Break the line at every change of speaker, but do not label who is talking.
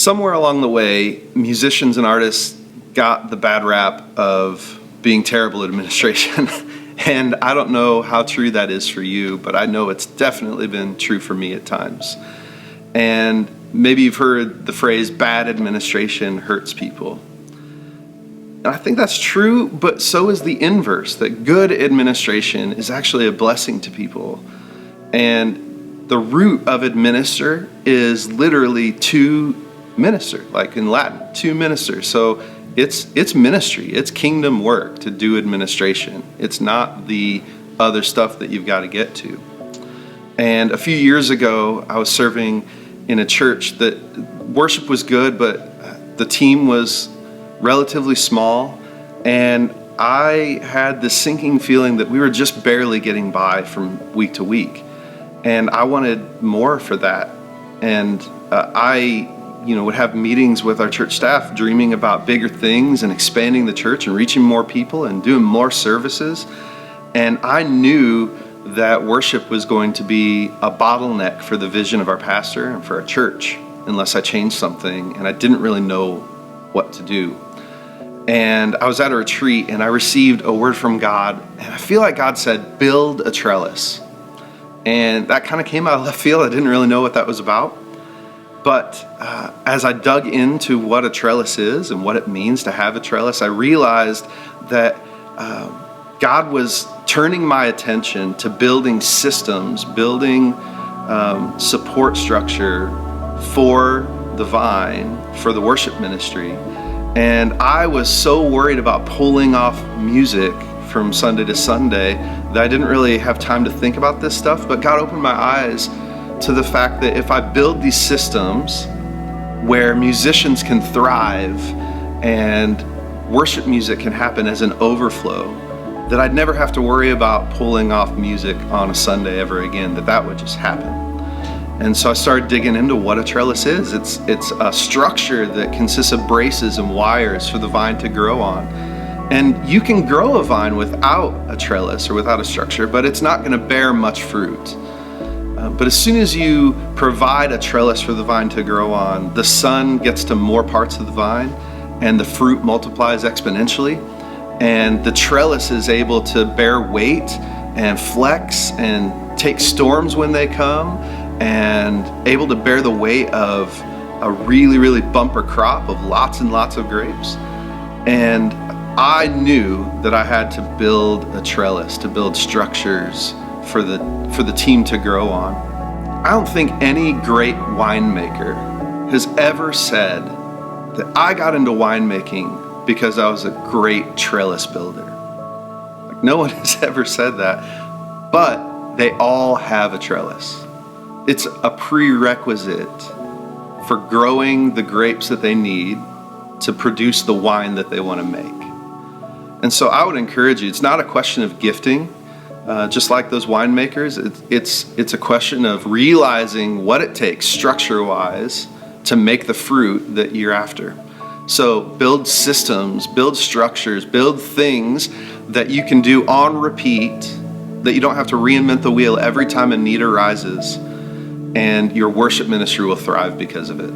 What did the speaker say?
somewhere along the way, musicians and artists got the bad rap of being terrible at administration. And I don't know how true that is for you, but I know it's definitely been true for me at times. And maybe you've heard the phrase, bad administration hurts people. And I think that's true, but so is the inverse, that good administration is actually a blessing to people. And the root of administer is literally to minister, like in Latin, to minister. So it's ministry, it's kingdom work to do administration. It's not the other stuff that you've got to get to. And a few years ago, I was serving in a church that worship was good, but the team was relatively small. And I had this sinking feeling that we were just barely getting by from week to week. And I wanted more for that. And I would have meetings with our church staff dreaming about bigger things and expanding the church and reaching more people and doing more services. And I knew that worship was going to be a bottleneck for the vision of our pastor and for our church unless I changed something, and I didn't really know what to do. And I was at a retreat and I received a word from God, and I feel like God said, build a trellis. And that kind of came out of left field. I didn't really know what that was about. But as I dug into what a trellis is and what it means to have a trellis, I realized that God was turning my attention to building systems, building support structure for the vine, for the worship ministry. And I was so worried about pulling off music from Sunday to Sunday that I didn't really have time to think about this stuff. But God opened my eyes to the fact that if I build these systems where musicians can thrive and worship music can happen as an overflow, that I'd never have to worry about pulling off music on a Sunday ever again, that would just happen. And so I started digging into what a trellis is. It's a structure that consists of braces and wires for the vine to grow on. And you can grow a vine without a trellis or without a structure, but it's not gonna bear much fruit. But as soon as you provide a trellis for the vine to grow on, the sun gets to more parts of the vine and the fruit multiplies exponentially. And the trellis is able to bear weight and flex and take storms when they come, and able to bear the weight of a really, really bumper crop of lots and lots of grapes. And I knew that I had to build a trellis, to build structures for the team to grow on. I don't think any great winemaker has ever said that I got into winemaking because I was a great trellis builder. Like, no one has ever said that, but they all have a trellis. It's a prerequisite for growing the grapes that they need to produce the wine that they want to make. And so I would encourage you, it's not a question of gifting, just like those winemakers. It's a question of realizing what it takes structure-wise to make the fruit that you're after. So build systems, build structures, build things that you can do on repeat, that you don't have to reinvent the wheel every time a need arises, and your worship ministry will thrive because of it.